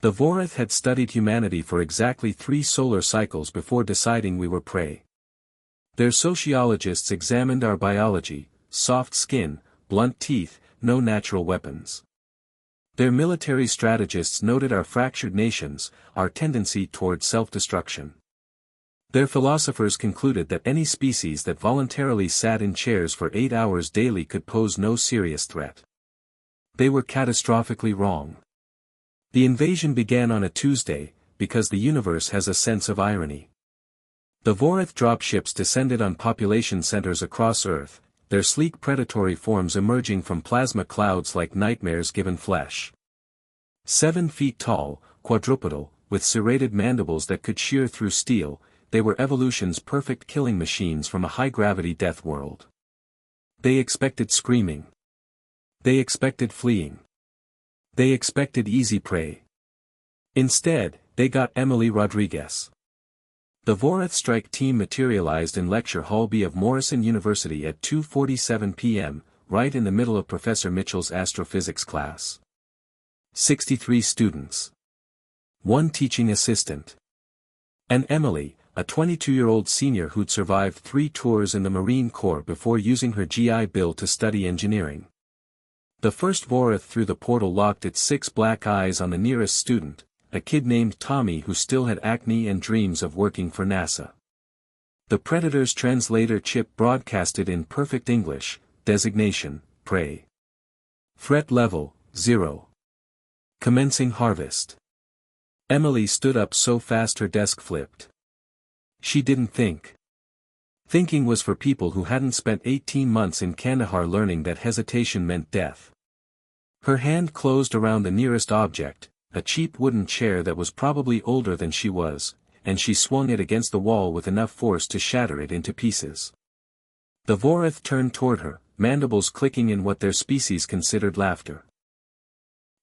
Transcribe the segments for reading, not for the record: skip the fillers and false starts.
The Vorith had studied humanity for exactly 3 solar cycles before deciding we were prey. Their sociologists examined our biology: soft skin, blunt teeth, no natural weapons. Their military strategists noted our fractured nations, our tendency toward self-destruction. Their philosophers concluded that any species that voluntarily sat in chairs for 8 hours daily could pose no serious threat. They were catastrophically wrong. The invasion began on a Tuesday, because the universe has a sense of irony. The Vorith dropships descended on population centers across Earth, their sleek predatory forms emerging from plasma clouds like nightmares given flesh. 7 feet tall, quadrupedal, with serrated mandibles that could shear through steel, they were evolution's perfect killing machines from a high-gravity death world. They expected screaming. They expected fleeing. They expected easy prey. Instead, they got Emily Rodriguez. The Vorith strike team materialized in Lecture Hall B of Morrison University at 2:47 p.m., right in the middle of Professor Mitchell's astrophysics class. 63 students. 1 teaching assistant. And Emily, a 22-year-old senior who'd survived 3 tours in the Marine Corps before using her GI Bill to study engineering. The first Vorith through the portal locked its 6 black eyes on the nearest student, a kid named Tommy who still had acne and dreams of working for NASA. The Predator's translator chip broadcasted in perfect English: designation, prey. Threat level, 0. Commencing harvest. Emily stood up so fast her desk flipped. She didn't think. Thinking was for people who hadn't spent 18 months in Kandahar learning that hesitation meant death. Her hand closed around the nearest object, a cheap wooden chair that was probably older than she was, and she swung it against the wall with enough force to shatter it into pieces. The Vorith turned toward her, mandibles clicking in what their species considered laughter.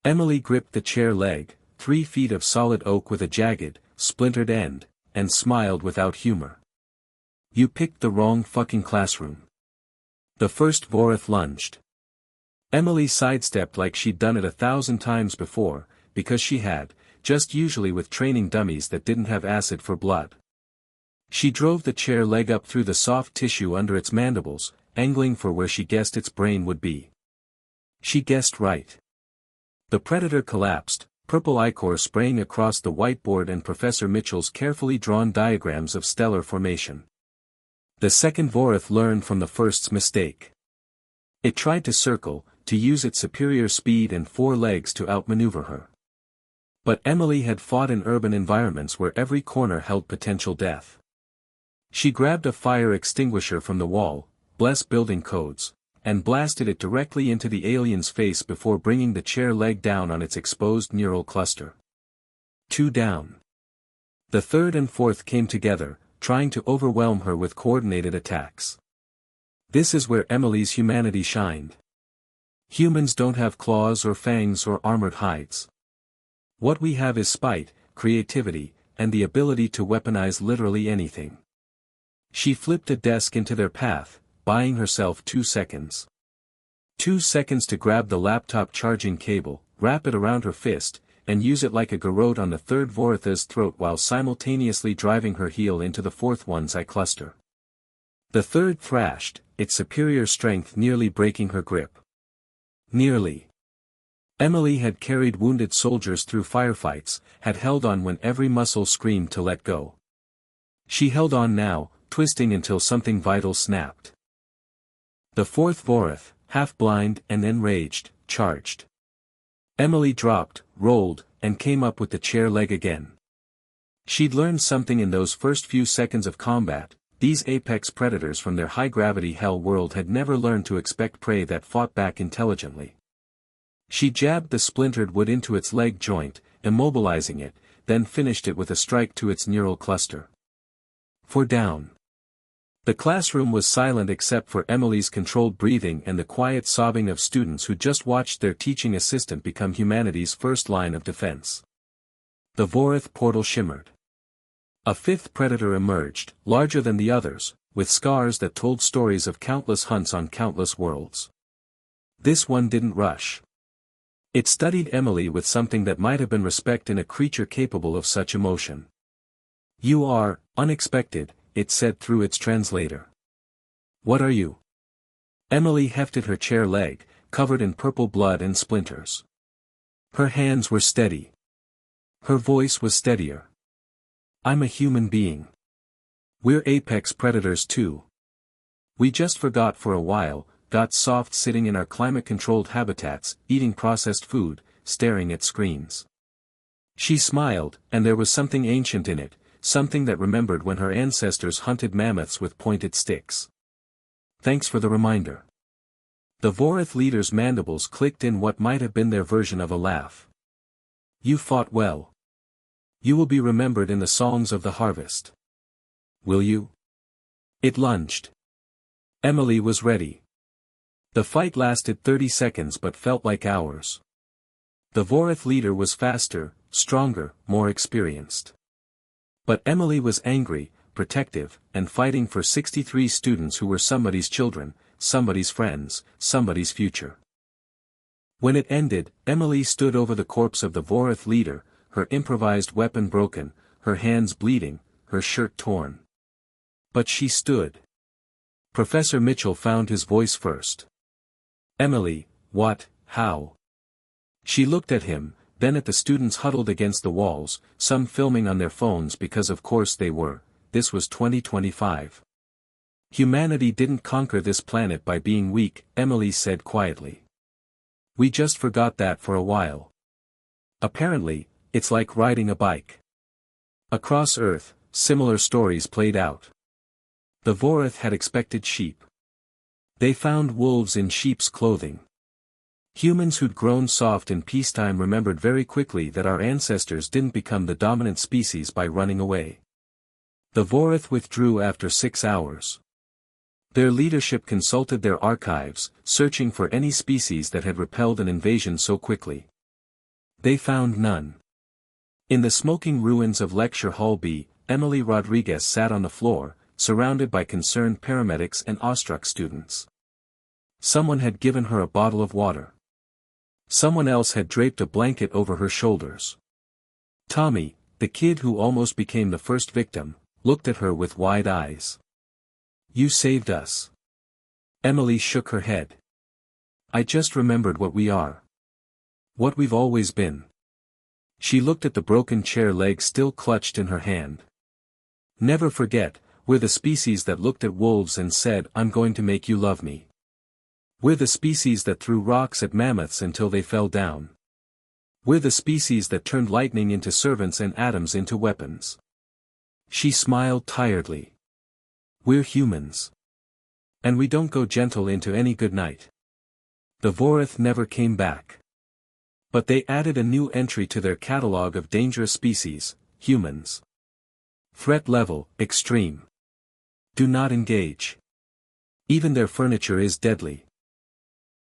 Emily gripped the chair leg, 3 feet of solid oak with a jagged, splintered end, and smiled without humor. "You picked the wrong fucking classroom." The first Vorith lunged. Emily sidestepped like she'd done it 1,000 times before, because she had, just usually with training dummies that didn't have acid for blood. She drove the chair leg up through the soft tissue under its mandibles, angling for where she guessed its brain would be. She guessed right. The Predator collapsed, purple ichor spraying across the whiteboard and Professor Mitchell's carefully drawn diagrams of stellar formation. The second Vorith learned from the first's mistake. It tried to circle, to use its superior speed and 4 legs to outmaneuver her. But Emily had fought in urban environments where every corner held potential death. She grabbed a fire extinguisher from the wall, bless building codes, and blasted it directly into the alien's face before bringing the chair leg down on its exposed neural cluster. 2 down. The third and fourth came together, trying to overwhelm her with coordinated attacks. This is where Emily's humanity shined. Humans don't have claws or fangs or armored hides. What we have is spite, creativity, and the ability to weaponize literally anything. She flipped a desk into their path, buying herself 2 seconds. 2 seconds to grab the laptop charging cable, wrap it around her fist, and use it like a garrote on the third Voritha's throat while simultaneously driving her heel into the fourth one's eye cluster. The third thrashed, its superior strength nearly breaking her grip. Nearly. Emily had carried wounded soldiers through firefights, had held on when every muscle screamed to let go. She held on now, twisting until something vital snapped. The fourth Vorith, half-blind and enraged, charged. Emily dropped, rolled, and came up with the chair leg again. She'd learned something in those first few seconds of combat. These apex predators from their high-gravity hell world had never learned to expect prey that fought back intelligently. She jabbed the splintered wood into its leg joint, immobilizing it, then finished it with a strike to its neural cluster. 4 down. The classroom was silent except for Emily's controlled breathing and the quiet sobbing of students who just watched their teaching assistant become humanity's first line of defense. The Vorith portal shimmered. A 5th predator emerged, larger than the others, with scars that told stories of countless hunts on countless worlds. This one didn't rush. It studied Emily with something that might have been respect in a creature capable of such emotion. "You are unexpected," it said through its translator. "What are you?" Emily hefted her chair leg, covered in purple blood and splinters. Her hands were steady. Her voice was steadier. "I'm a human being. We're apex predators too. We just forgot for a while, got soft sitting in our climate-controlled habitats, eating processed food, staring at screens." She smiled, and there was something ancient in it, something that remembered when her ancestors hunted mammoths with pointed sticks. "Thanks for the reminder." The Vorith leader's mandibles clicked in what might have been their version of a laugh. "You fought well. You will be remembered in the songs of the harvest. Will you?" It lunged. Emily was ready. The fight lasted 30 seconds but felt like hours. The Vorith leader was faster, stronger, more experienced. But Emily was angry, protective, and fighting for 63 students who were somebody's children, somebody's friends, somebody's future. When it ended, Emily stood over the corpse of the Vorith leader, her improvised weapon broken, her hands bleeding, her shirt torn. But she stood. Professor Mitchell found his voice first. "Emily, what, how?" She looked at him, then at the students huddled against the walls, some filming on their phones because of course they were. This was 2025. "Humanity didn't conquer this planet by being weak," Emily said quietly. "We just forgot that for a while. Apparently, it's like riding a bike." Across Earth, similar stories played out. The Vorith had expected sheep. They found wolves in sheep's clothing. Humans who'd grown soft in peacetime remembered very quickly that our ancestors didn't become the dominant species by running away. The Vorith withdrew after 6 hours. Their leadership consulted their archives, searching for any species that had repelled an invasion so quickly. They found none. In the smoking ruins of Lecture Hall B, Emily Rodriguez sat on the floor, surrounded by concerned paramedics and awestruck students. Someone had given her a bottle of water. Someone else had draped a blanket over her shoulders. Tommy, the kid who almost became the first victim, looked at her with wide eyes. "You saved us." Emily shook her head. "I just remembered what we are. What we've always been." She looked at the broken chair leg still clutched in her hand. "Never forget, we're the species that looked at wolves and said, 'I'm going to make you love me.' We're the species that threw rocks at mammoths until they fell down. We're the species that turned lightning into servants and atoms into weapons." She smiled tiredly. "We're humans. And we don't go gentle into any good night." The Vorith never came back. But they added a new entry to their catalog of dangerous species: humans. Threat level, extreme. Do not engage. Even their furniture is deadly.